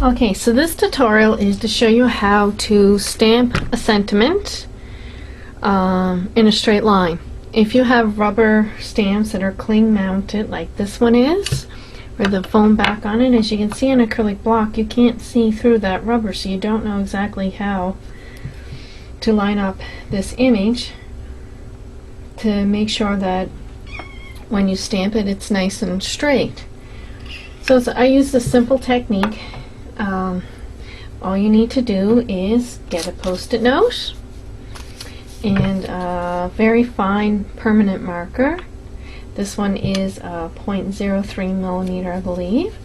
Okay, so this tutorial is to show you how to stamp a sentiment in a straight line. If you have rubber stamps that are cling mounted like this one is, with the foam back on it, as you can see on acrylic block, you can't see through that rubber, so you don't know exactly how to line up this image to make sure that when you stamp it, it's nice and straight. So I use this simple technique. All you need to do is get a post-it note and a very fine permanent marker. This one is a 0.03 millimeter, I believe.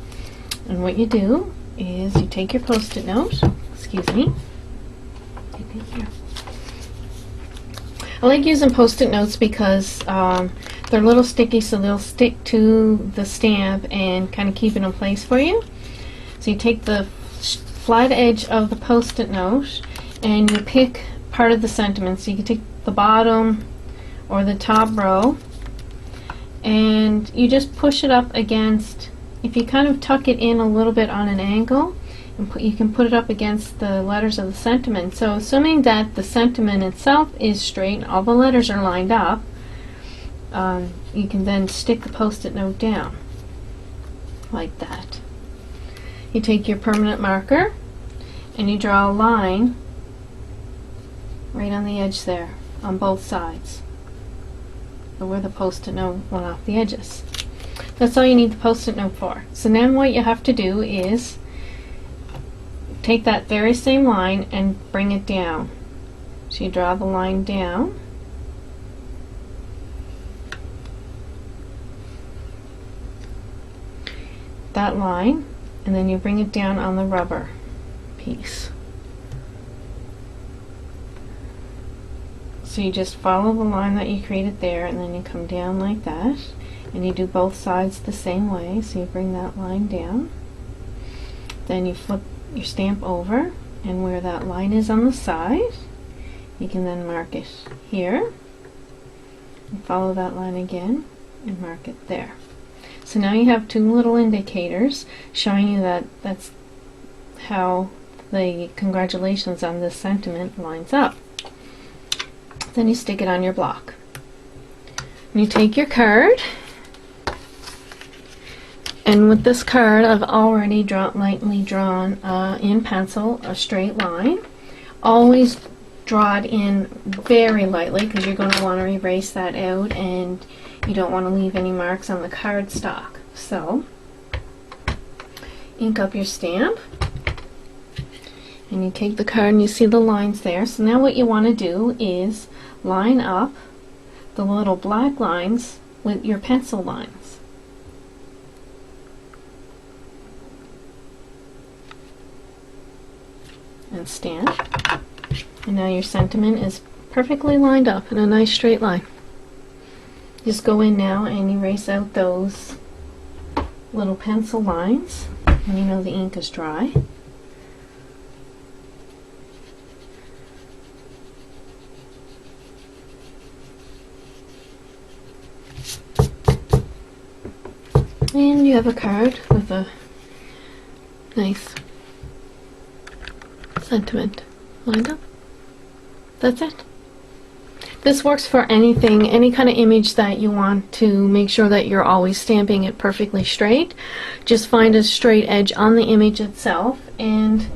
And what you do is you take your post-it note, excuse me, I like using post-it notes because they're a little sticky, so they'll stick to the stamp and kind of keep it in place for you. So you take the flat edge of the post-it note and you pick part of the sentiment. So you can take the bottom or the top row and you just push it up against, if you kind of tuck it in a little bit on an angle, and you can put it up against the letters of the sentiment. So assuming that the sentiment itself is straight, all the letters are lined up, you can then stick the post-it note down like that. You take your permanent marker and you draw a line right on the edge there on both sides, or where the post-it note went off the edges. That's all you need the post-it note for. So now what you have to do is take that very same line and bring it down. So you draw the line down, that line, and then you bring it down on the rubber piece. So you just follow the line that you created there, and then you come down like that, and you do both sides the same way. So you bring that line down, then you flip your stamp over, and where that line is on the side, you can then mark it here, and follow that line again, and mark it there. So now you have two little indicators showing you that that's how the congratulations on this sentiment lines up. Then you stick it on your block. And you take your card, and with this card I've already lightly drawn in pencil a straight line. Always draw it in very lightly because you're going to want to erase that out and you don't want to leave any marks on the cardstock. So ink up your stamp and you take the card and you see the lines there. So now what you want to do is line up the little black lines with your pencil lines. And stamp. And now your sentiment is perfectly lined up in a nice straight line. Just go in now and erase out those little pencil lines when you know the ink is dry. And you have a card with a nice sentiment lined up. That's it. This works for anything, any kind of image that you want to make sure that you're always stamping it perfectly straight. Just find a straight edge on the image itself and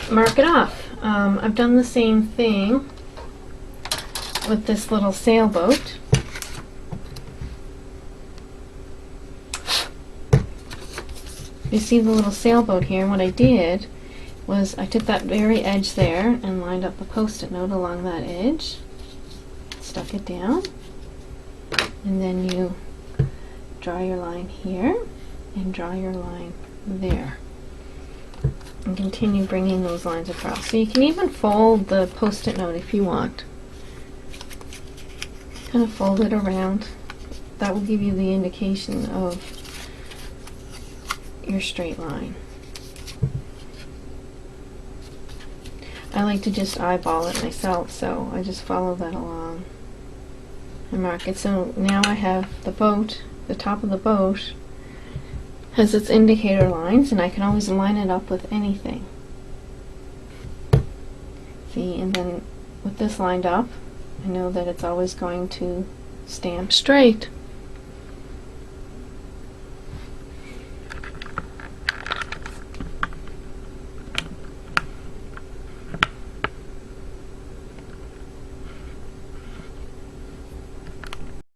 mark it off. I've done the same thing with this little sailboat. You see the little sailboat here, and what I did was I took that very edge there and lined up the post-it note along that edge, stuck it down, and then you draw your line here and draw your line there and continue bringing those lines across. So you can even fold the post-it note if you want. Kind of fold it around. That will give you the indication of your straight line. I like to just eyeball it myself, so I just follow that along and mark it. So now I have the boat, the top of the boat, has its indicator lines, and I can always line it up with anything. See, and then with this lined up, I know that it's always going to stamp straight.